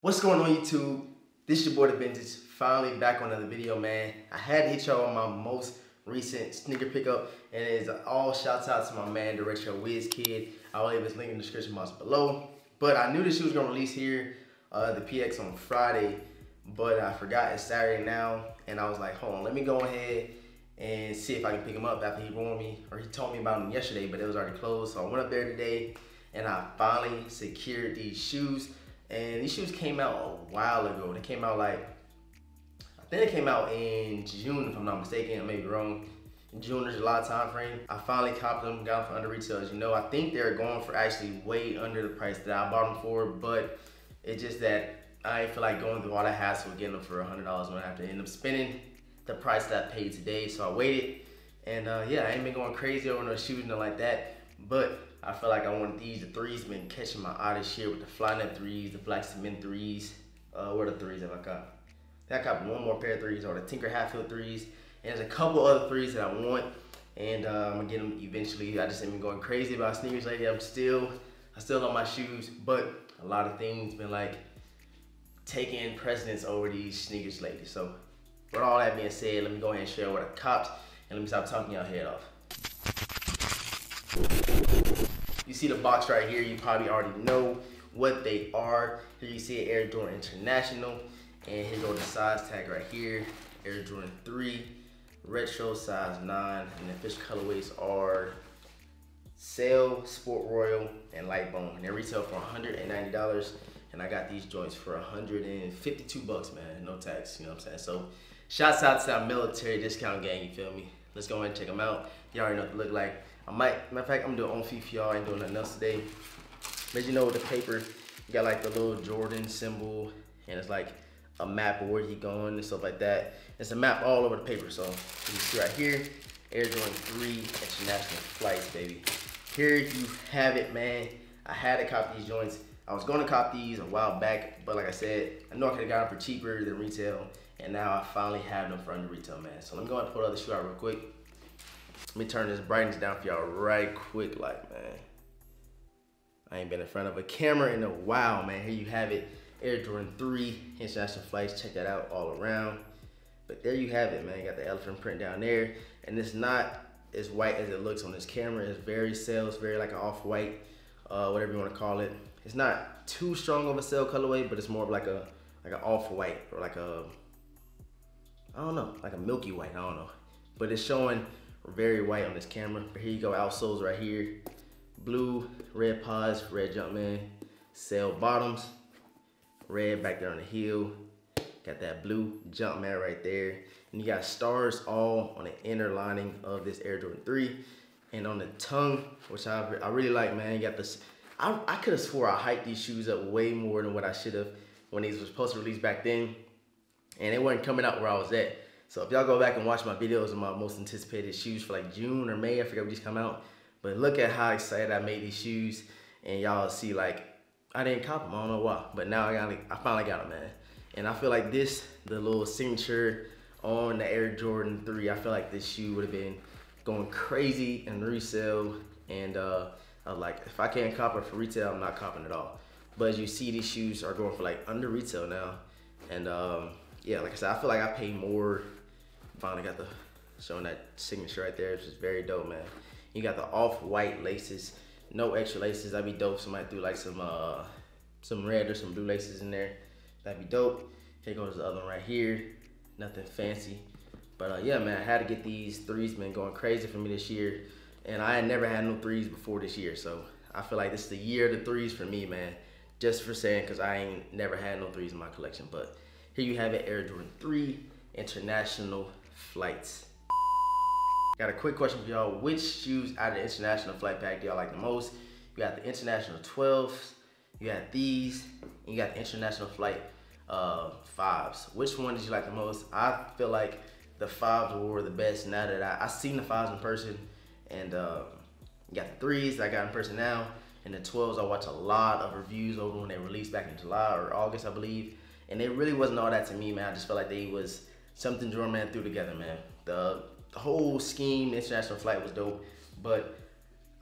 What's going on YouTube? This is your boy DeVintage, finally back on another video, man. I had to hit y'all on my most recent sneaker pickup, and it is all shouts out to my man, the Retro Wiz Kid. I will leave his link in the description box below. But I knew this shoe was gonna release here, the PX on Friday, but I forgot it's Saturday now, and I was like, hold on, let me go ahead and see if I can pick him up after he warned me, or he told me about him yesterday, but it was already closed. So I went up there today, and I finally secured these shoes. And these shoes came out a while ago. They came out like, I think they came out in June if I'm not mistaken. I may be wrong. June or July time frame. I finally copped them, got them for under retail. As you know, I think they're going for actually way under the price that I bought them for, but it's just that I feel like going through all that hassle getting them for $100 when I have to end up spending the price that I paid today. So I waited, and yeah, I ain't been going crazy over no shoes, nothing like that, but I feel like I wanted these. The threes been catching my eye this year with the Flyknit threes, the black cement threes. What are the threes that I got? I got one more pair of threes, or the Tinker Hatfield threes. And there's a couple other threes that I want, and I'm gonna get them eventually. I just ain't been going crazy about sneakers lately. I still love my shoes, but a lot of things been like taking precedence over these sneakers lately. So with all that being said, let me go ahead and share what I copped, and let me stop talking y'all head off. You see the box right here, you probably already know what they are. Here you see Air Jordan International, and here go the size tag right here, Air Jordan 3, retro size 9, and the official colorways are Sail, Sport Royal, and Light Bone. And they retail for $190, and I got these joints for 152 bucks, man, no tax, you know what I'm saying? So shouts out to our military discount gang, you feel me? Let's go ahead and check them out. You already know what they look like. Matter of fact, I'm doing on feet for y'all. I ain't doing nothing else today. But you know, with the paper, you got like the little Jordan symbol, and it's like a map of where he going and stuff like that. It's a map all over the paper. So you see right here, Air Jordan 3 International Flights, baby. Here you have it, man. I had to cop these joints. I was gonna cop these a while back, but like I said, I know I could have got them for cheaper than retail, and now I finally have them for under retail, man. So let me go ahead and pull the other shoe out real quick. Let me turn this brightness down for y'all right quick, like, man. I ain't been in front of a camera in a while, man. Here you have it, Air Jordan 3 International Flights. Check that out all around. But there you have it, man. You got the elephant print down there, and it's not as white as it looks on this camera. It's very sail, it's very like an off-white, whatever you want to call it. It's not too strong of a sail colorway, but it's more of like an off-white, or like a, I don't know, like a milky white, I don't know. But it's showing very white on this camera. But here you go, outsoles right here. Blue, red pods, red Jumpman, sail bottoms, red back there on the heel. Got that blue Jumpman right there. And you got stars all on the inner lining of this Air Jordan 3. And on the tongue, which I really like, man, you got this. I could have swore I hyped these shoes up way more than what I should have when these were supposed to release back then. And they weren't coming out where I was at. So if y'all go back and watch my videos of my most anticipated shoes for like June or May, I forget when these come out. But look at how excited I made these shoes, and y'all see like, I didn't cop them, I don't know why. But now I finally got them, man. And I feel like this, the little signature on the Air Jordan 3, I feel like this shoe would have been going crazy in resale. And I was like, if I can't cop it for retail, I'm not copping at all. But as you see, these shoes are going for like under retail now. And yeah, like I said, I feel like I paid more. Finally got the showing that signature right there, which is very dope, man. You got the off-white laces, no extra laces. That'd be dope. Somebody threw like some red or some blue laces in there. That'd be dope. Here goes the other one right here. Nothing fancy, but yeah, man, I had to get these threes. Been going crazy for me this year, and I had never had no threes before this year. So I feel like this is the year of the threes for me, man. Just for saying, cause I ain't never had no threes in my collection. But here you have it, Air Jordan 3 International Flights. Got a quick question for y'all. Which shoes out of the International Flight pack do y'all like the most? You got the International 12s, you got these, and you got the International Flight 5s. Which one did you like the most? I feel like the 5s were the best now that I seen the 5s in person, and you got the 3s that I got in person now, and the 12s I watched a lot of reviews over when they released back in July or August, I believe, and it really wasn't all that to me, man. I just felt like they was something Jordan Man threw together, man. The whole scheme, International Flight was dope, but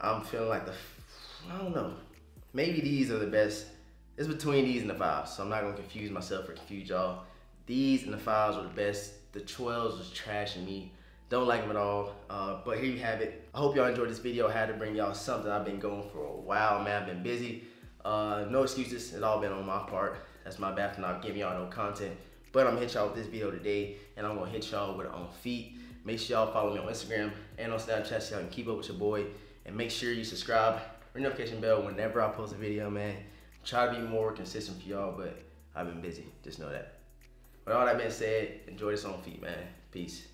I'm feeling like I don't know, maybe these are the best It's between these and the 5s, so I'm not gonna confuse myself or confuse y'all. These and the 5s were the best. The 12s was trash to me. Don't like them at all, but here you have it. I hope y'all enjoyed this video. I had to bring y'all something. I've been going for a while, man. I've been busy. No excuses, it's all been on my part. That's my bad for not giving y'all no content. But I'm gonna hit y'all with this video today, and I'm gonna hit y'all with it on feet. Make sure y'all follow me on Instagram and on Snapchat so y'all can keep up with your boy. And make sure you subscribe, ring the notification bell whenever I post a video, man. Try to be more consistent for y'all, but I've been busy, just know that. With all that being said, enjoy this on feet, man. Peace.